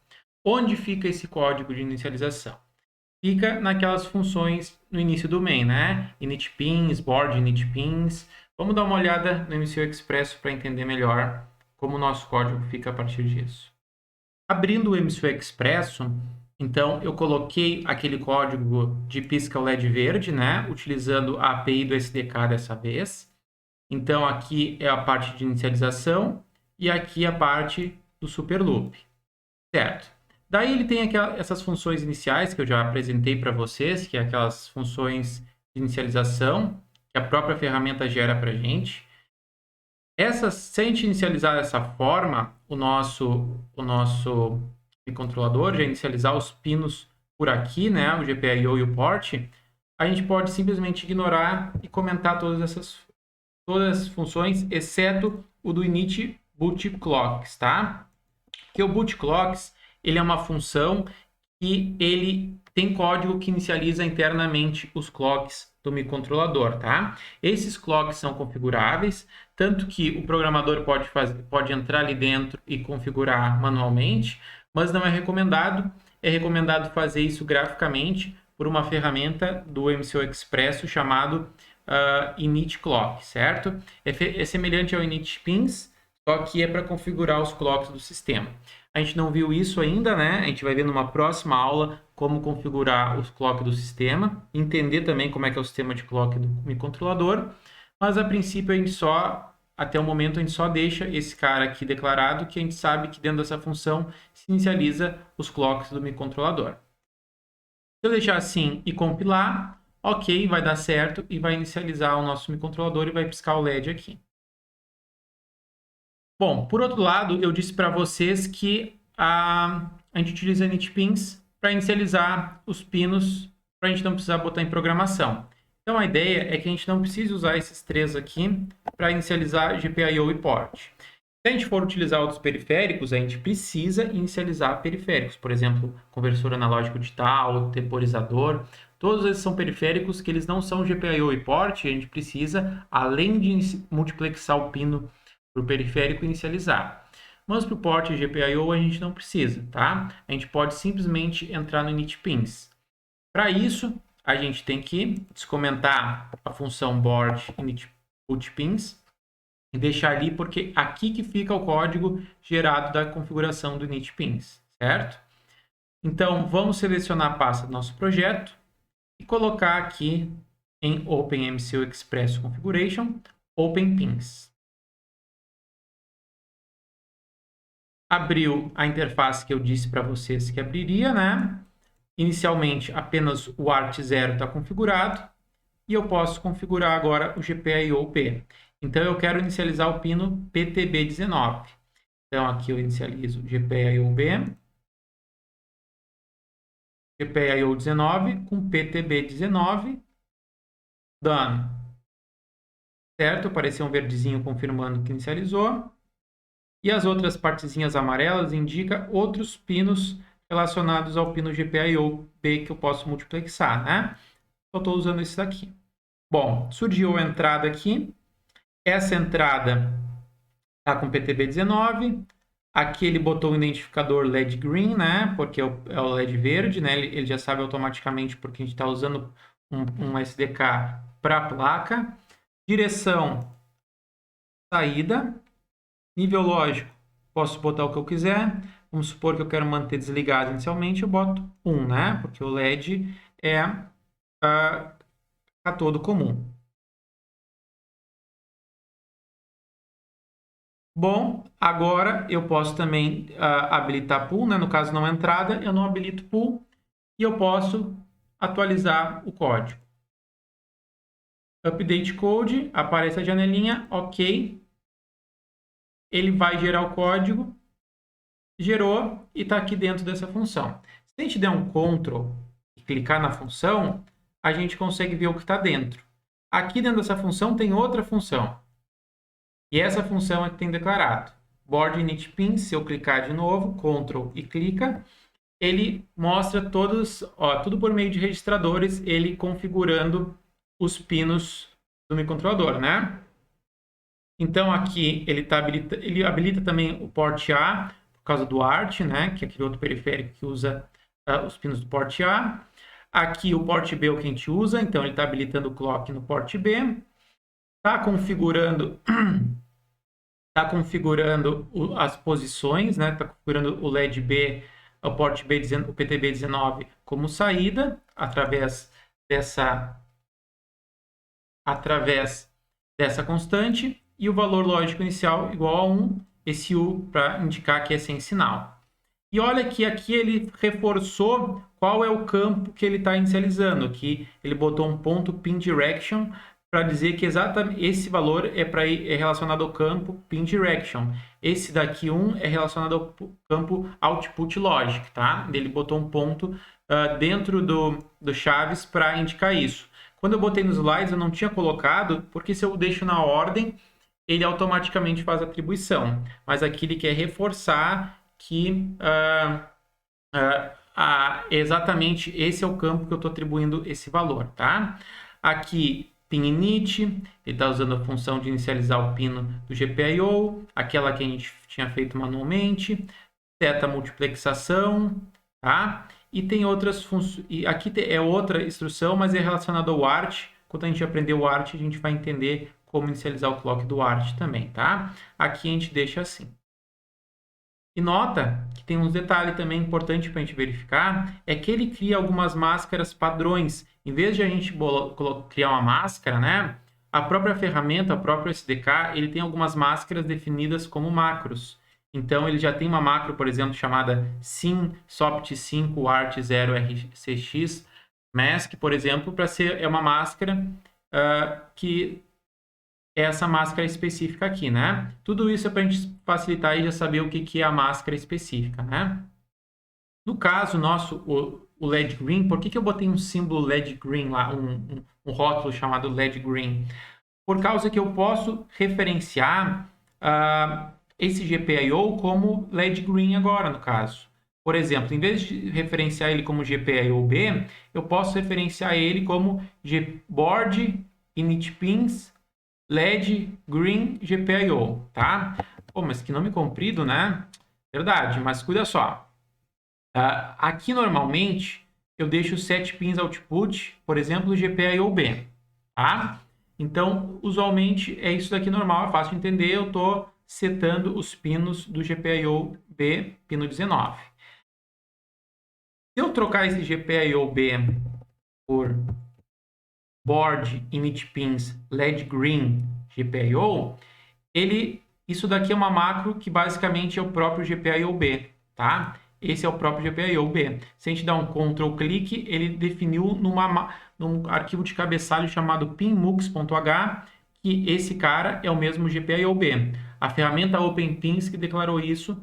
Onde fica esse código de inicialização? Fica naquelas funções no início do main, né? initpins, board initpins. Vamos dar uma olhada no MCU Expresso para entender melhor como o nosso código fica a partir disso. Abrindo o MCU Expresso, então eu coloquei aquele código de pisca o LED verde, né? Utilizando a API do SDK dessa vez. Então aqui é a parte de inicialização e aqui a parte do super loop, certo? Daí ele tem essas funções iniciais que eu já apresentei para vocês, que é aquelas funções de inicialização que a própria ferramenta gera para a gente. Se a gente inicializar dessa forma, o nosso controlador, já inicializar os pinos por aqui, né, o GPIO e o port, a gente pode simplesmente ignorar e comentar todas as funções, exceto o do init boot clocks, tá? Que o boot clocks, ele é uma função e ele tem código que inicializa internamente os clocks do microcontrolador, tá? Esses clocks são configuráveis, tanto que o programador pode entrar ali dentro e configurar manualmente, mas não é recomendado. É recomendado fazer isso graficamente por uma ferramenta do MCU Expresso chamado init clock, certo? É semelhante ao init pins, só que é para configurar os clocks do sistema. A gente não viu isso ainda, né? A gente vai ver numa próxima aula como configurar os clocks do sistema, entender também como é que é o sistema de clock do microcontrolador, mas a princípio até o momento a gente só deixa esse cara aqui declarado, que a gente sabe que dentro dessa função se inicializa os clocks do microcontrolador. Se eu deixar assim e compilar, ok, vai dar certo e vai inicializar o nosso microcontrolador e vai piscar o LED aqui. Bom, por outro lado, eu disse para vocês que a gente utiliza initpins para inicializar os pinos, para a gente não precisar botar em programação. Então, a ideia é que a gente não precise usar esses três aqui para inicializar GPIO e port. Se a gente for utilizar outros periféricos, a gente precisa inicializar periféricos. Por exemplo, conversor analógico digital, temporizador. Todos esses são periféricos que eles não são GPIO e port. A gente precisa, além de multiplexar o pino para o periférico, inicializar. Mas para o port GPIO a gente não precisa, tá? A gente pode simplesmente entrar no initpins. Para isso, a gente tem que descomentar a função board initputpins e deixar ali, porque aqui que fica o código gerado da configuração do initpins, certo? Então, vamos selecionar a pasta do nosso projeto e colocar aqui em OpenMCU Express Configuration, OpenPins. Abriu a interface que eu disse para vocês que abriria, né? Inicialmente, apenas o ART0 está configurado e eu posso configurar agora o GPIO-P. Então, eu quero inicializar o pino PTB19. Então, aqui eu inicializo GPIO-B, GPIO19 com PTB19, done. Certo? Apareceu um verdezinho confirmando que inicializou. E as outras partezinhas amarelas indicam outros pinos relacionados ao pino GPIO-B que eu posso multiplexar, né? Eu estou usando esse daqui. Bom, surgiu a entrada aqui. Essa entrada está com PTB19. Aqui ele botou o identificador LED green, né? Porque é o LED verde, né? Ele já sabe automaticamente porque a gente está usando um SDK para a placa. Direção, saída. Nível lógico, posso botar o que eu quiser. Vamos supor que eu quero manter desligado inicialmente, eu boto 1, né? Porque o LED é todo comum. Bom, agora eu posso também habilitar pool, né? No caso não entrada, eu não habilito pool e eu posso atualizar o código. Update code, aparece a janelinha, ok. Ele vai gerar o código, gerou e está aqui dentro dessa função. Se a gente der um Ctrl e clicar na função, a gente consegue ver o que está dentro. Aqui dentro dessa função tem outra função. E essa função é que tem declarado. Board initpin, se eu clicar de novo, Ctrl e clica, ele mostra tudo por meio de registradores, ele configurando os pinos do microcontrolador, né? Então, aqui ele habilita também o porte A, por causa do ART, né? Que é aquele outro periférico que usa os pinos do porte A. Aqui o porte B é o que a gente usa, então ele está habilitando o clock no porte B. Está configurando, as posições, né? Está configurando o LED B, o porte B, o PTB19 como saída, através dessa constante, e o valor lógico inicial igual a 1, esse U para indicar que é sem sinal. E olha que aqui ele reforçou qual é o campo que ele está inicializando. Aqui ele botou um ponto pin direction para dizer que exatamente esse valor é relacionado ao campo pin direction. Esse daqui 1 é relacionado ao campo output logic, tá? Ele botou um ponto dentro do chaves para indicar isso. Quando eu botei nos slides eu não tinha colocado, porque se eu deixo na ordem, ele automaticamente faz a atribuição. Mas aqui ele quer reforçar que exatamente esse é o campo que eu estou atribuindo esse valor, tá? Aqui, pin init, ele está usando a função de inicializar o pino do GPIO, aquela que a gente tinha feito manualmente, seta multiplexação, tá? E tem outras funções, e aqui é outra instrução, mas é relacionada ao ART. Quando a gente aprender o ART, a gente vai entender como inicializar o clock do ART também, tá? Aqui a gente deixa assim. E nota que tem uns detalhes também importantes para a gente verificar, é que ele cria algumas máscaras padrões. Em vez de a gente criar uma máscara, né? A própria ferramenta, o próprio SDK, ele tem algumas máscaras definidas como macros. Então, ele já tem uma macro, por exemplo, chamada sim sopt5 art0 rcx mask, por exemplo, para ser uma máscara que essa máscara específica aqui, né? Tudo isso é para a gente facilitar e já saber o que é a máscara específica, né? No caso nosso, o LED green, por que eu botei um símbolo LED green lá, um rótulo chamado LED green? Por causa que eu posso referenciar esse GPIO como LED green agora, no caso. Por exemplo, em vez de referenciar ele como GPIO B, eu posso referenciar ele como board init pins LED Green GPIO, tá? Pô, mas que nome comprido, né? Verdade, mas cuida só. Aqui, normalmente, eu deixo 7 pins output, por exemplo, GPIO B, tá? Então, usualmente, é isso daqui normal, é fácil de entender. Eu estou setando os pinos do GPIO B, pino 19. Se eu trocar esse GPIO B por board init pins LED Green GPIO, isso daqui é uma macro que basicamente é o próprio GPIO-B, tá? Esse é o próprio GPIO-B. Se a gente dar um Ctrl clique, ele definiu num arquivo de cabeçalho chamado pinmux.h, que esse cara é o mesmo GPIO-B. A ferramenta OpenPins que declarou isso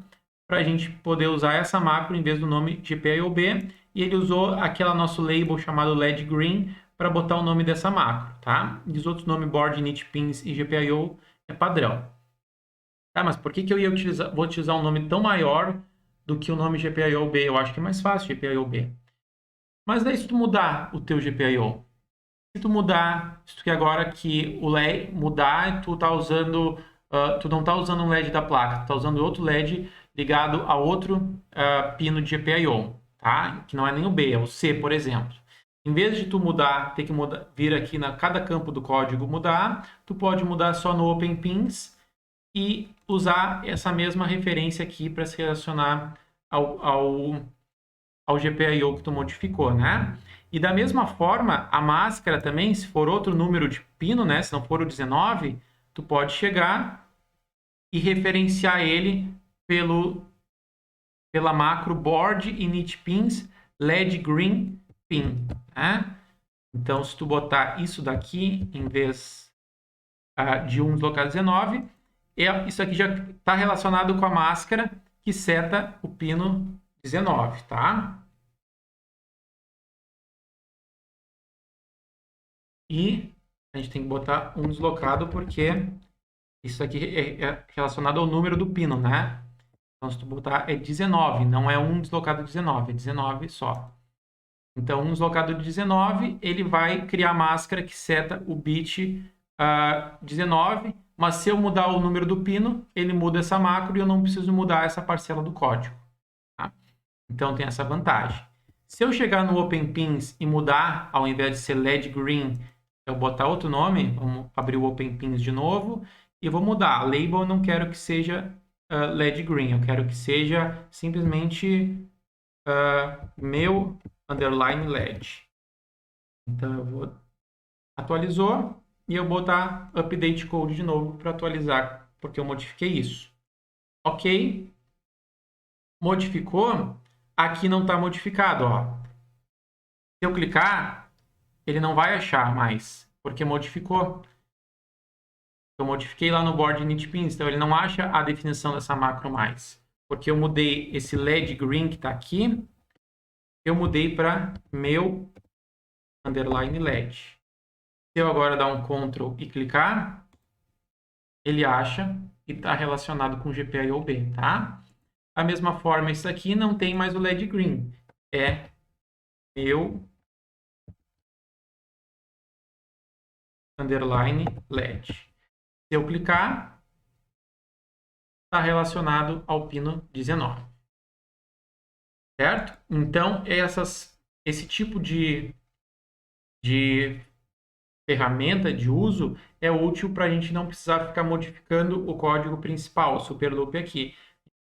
para a gente poder usar essa macro em vez do nome GPIO-B, e ele usou aquela nosso label chamado LED Green para botar o nome dessa macro, tá? E os outros nomes board init pins e GPIO é padrão. Tá, mas por que eu vou utilizar um nome tão maior do que o nome GPIO-B? Eu acho que é mais fácil GPIO-B. Mas daí se tu mudar o teu GPIO, se tu mudar, se tu quer agora que o LED mudar, tu tá usando, tu não tá usando um LED da placa, tu tá usando outro LED ligado a outro pino de GPIO, tá? Que não é nem o B, é o C, por exemplo. Em vez de tu mudar, ter que vir aqui na cada campo do código mudar, tu pode mudar só no OpenPins e usar essa mesma referência aqui para se relacionar ao GPIO que tu modificou, né? E da mesma forma, a máscara também, se for outro número de pino, né? Se não for o 19, tu pode chegar e referenciar ele pela macro board init pins LED green pin, né? Então, se tu botar isso daqui em vez de 1 deslocado 19, isso aqui já está relacionado com a máscara que seta o pino 19, tá? E a gente tem que botar um deslocado porque isso aqui é relacionado ao número do pino, né? Então, se tu botar é 19, não é um deslocado 19, é 19 só. Então, um deslocado de 19, ele vai criar a máscara que seta o bit 19, mas se eu mudar o número do pino, ele muda essa macro e eu não preciso mudar essa parcela do código. Tá? Então, tem essa vantagem. Se eu chegar no OpenPins e mudar, ao invés de ser LED Green, eu botar outro nome, vamos abrir o OpenPins de novo, e vou mudar. Label eu não quero que seja LED Green, eu quero que seja simplesmente meu underline LED. Então, eu vou atualizou e eu vou botar update code de novo para atualizar, porque eu modifiquei isso. Ok, modificou, aqui não está modificado, ó. Se eu clicar, ele não vai achar mais, porque modificou. Eu modifiquei lá no board init.pins, então ele não acha a definição dessa macro mais, porque eu mudei esse LED green que está aqui, eu mudei para meu underline LED. Se eu agora dar um Ctrl e clicar, ele acha e está relacionado com GPIO-B, tá? Da mesma forma, isso aqui não tem mais o LED green. É meu underline LED. Se eu clicar, está relacionado ao pino 19. Certo? Então, esse tipo de ferramenta de uso é útil para a gente não precisar ficar modificando o código principal, o Superloop aqui.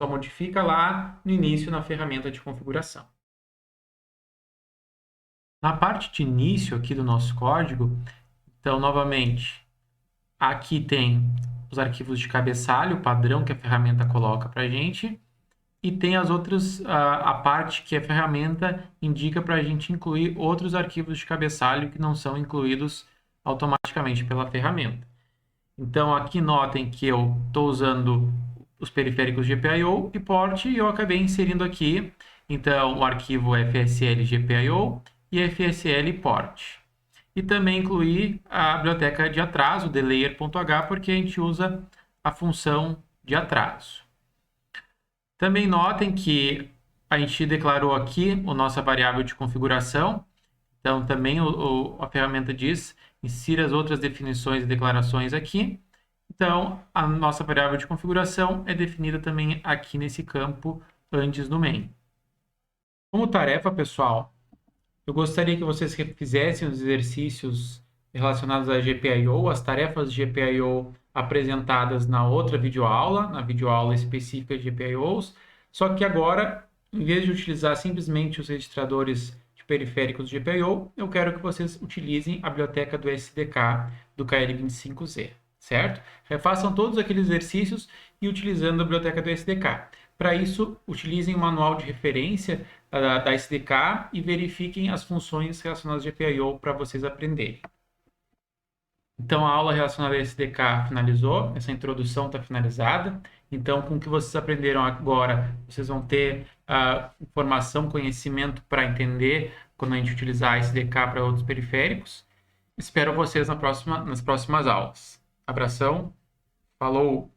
Só modifica lá no início na ferramenta de configuração. Na parte de início aqui do nosso código, então, novamente, aqui tem os arquivos de cabeçalho, padrão que a ferramenta coloca para a gente, e tem as outras, a parte que a ferramenta indica para a gente incluir outros arquivos de cabeçalho que não são incluídos automaticamente pela ferramenta. Então, aqui notem que eu estou usando os periféricos GPIO e port, e eu acabei inserindo aqui, então, o arquivo FSL GPIO e FSL port. E também incluí a biblioteca de atraso, delayer.h, porque a gente usa a função de atraso. Também notem que a gente declarou aqui a nossa variável de configuração. Então, também a ferramenta diz, insira as outras definições e declarações aqui. Então, a nossa variável de configuração é definida também aqui nesse campo antes do main. Como tarefa, pessoal, eu gostaria que vocês fizessem os exercícios relacionados a GPIO, as tarefas de GPIO apresentadas na outra videoaula, na videoaula específica de GPIOs, só que agora, em vez de utilizar simplesmente os registradores de periféricos de GPIO, eu quero que vocês utilizem a biblioteca do SDK do KL25Z, certo? Refaçam todos aqueles exercícios e utilizando a biblioteca do SDK. Para isso, utilizem o manual de referência da SDK e verifiquem as funções relacionadas ao GPIO para vocês aprenderem. Então, a aula relacionada ao SDK finalizou, essa introdução está finalizada. Então, com o que vocês aprenderam agora, vocês vão ter informação, conhecimento para entender quando a gente utilizar a SDK para outros periféricos. Espero vocês nas próximas aulas. Abração, falou!